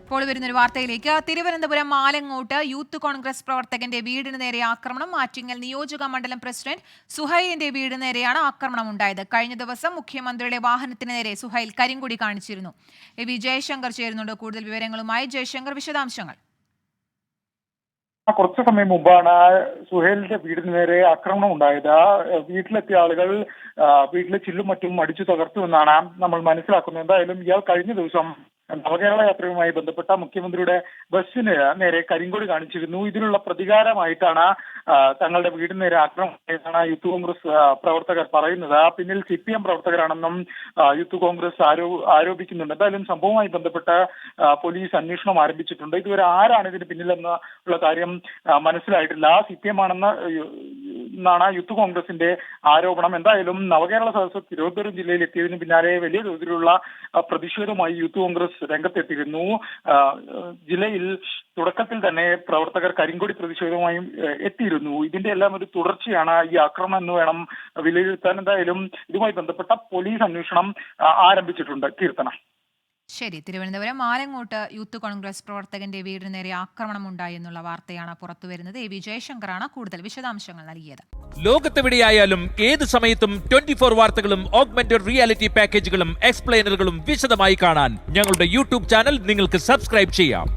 ഇപ്പോൾ വരുന്നൊരു വാർത്തയിലേക്ക്. തിരുവനന്തപുരം ആലങ്ങോട്ട് യൂത്ത് കോൺഗ്രസ് പ്രവർത്തകന്റെ വീടിന് നേരെ ആക്രമണം. ആറ്റിങ്ങൽ നിയോജക മണ്ഡലം പ്രസിഡന്റ് സുഹൈലിന്റെ വീടിന് നേരെയാണ് ആക്രമണം ഉണ്ടായത്. കഴിഞ്ഞ ദിവസം മുഖ്യമന്ത്രിയുടെ വാഹനത്തിന് നേരെ സുഹൈൽ കരിങ്കൊടി കാണിച്ചിരുന്നു. വി ജയശങ്കർ ചേരുന്നുണ്ട് കൂടുതൽ വിവരങ്ങളുമായി. ജയശങ്കർ, വിശദാംശങ്ങൾ. കുറച്ചു സമയം മുമ്പാണ് സുഹേലിന്റെ വീടിന് നേരെ ആക്രമണം ഉണ്ടായത്. വീട്ടിലെത്തിയ ആളുകൾ വീട്ടിലെ ചില്ലും മറ്റും അടിച്ചു തകർത്തു എന്നാണ് നമ്മൾ മനസ്സിലാക്കുന്നത്. എന്തായാലും ഇയാൾ കഴിഞ്ഞ ദിവസം നവകേരള യാത്രയുമായി ബന്ധപ്പെട്ട മുഖ്യമന്ത്രിയുടെ ബസ്സിന് നേരെ കരിങ്കൊടി കാണിച്ചിരുന്നു. ഇതിനുള്ള പ്രതികാരമായിട്ടാണ് തങ്ങളുടെ വീടിന് നേരെ ആക്രമണം യൂത്ത് കോൺഗ്രസ് പ്രവർത്തകർ പറയുന്നത്. പിന്നിൽ CPM പ്രവർത്തകരാണെന്നും യൂത്ത് കോൺഗ്രസ് ആരോപിക്കുന്നുണ്ട്. എന്തായാലും സംഭവവുമായി ബന്ധപ്പെട്ട് പോലീസ് അന്വേഷണം ആരംഭിച്ചിട്ടുണ്ട്. ഇതുവരെ ആരാണ് ഇതിന് പിന്നിലെന്നുള്ള കാര്യം മനസ്സിലായിട്ടില്ല. CPM ആണെന്നാണ് യൂത്ത് കോൺഗ്രസിന്റെ ആരോപണം. എന്തായാലും നവകേരള സദസ്സ് തിരുവനന്തപുരം ജില്ലയിൽ എത്തിയതിന് പിന്നാലെ വലിയ തോതിലുള്ള പ്രതിഷേധവുമായി യൂത്ത് കോൺഗ്രസ് രംഗത്തെത്തിയിരുന്നു. ജില്ലയിൽ തുടക്കത്തിൽ തന്നെ പ്രവർത്തകർ കരിങ്കൊടി പ്രതിഷേധവുമായും എത്തിയിരുന്നു. ഇതിന്റെ എല്ലാം ഒരു തുടർച്ചയാണ് ഈ ആക്രമണം എന്ന് വേണം വിലയിരുത്താൻ. എന്തായാലും ഇതുമായി ബന്ധപ്പെട്ട പോലീസ് അന്വേഷണം ആരംഭിച്ചിട്ടുണ്ട്. കീർത്തന. ശരി, തിരുവനന്തപുരം ആലങ്ങോട്ട് യൂത്ത് കോൺഗ്രസ് പ്രവർത്തകന്റെ വീടിന് നേരെ ആക്രമണം ഉണ്ടായി എന്നുള്ള വാർത്തയാണ് പുറത്തുവരുന്നത്. വി ജയശങ്കറാണ് കൂടുതൽ വിശദാംശങ്ങൾ നൽകിയത്. ലോകത്തെവിടെയായാലും ഏത് സമയത്തും 24 വാർത്തകളും ഓഗ്മെന്റഡ് റിയാലിറ്റി പാക്കേജുകളും എക്സ്പ്ലെയിനറുകളും വിശദമായി കാണാൻ ഞങ്ങളുടെ യൂട്യൂബ് ചാനൽ നിങ്ങൾക്ക് സബ്സ്ക്രൈബ് ചെയ്യാം.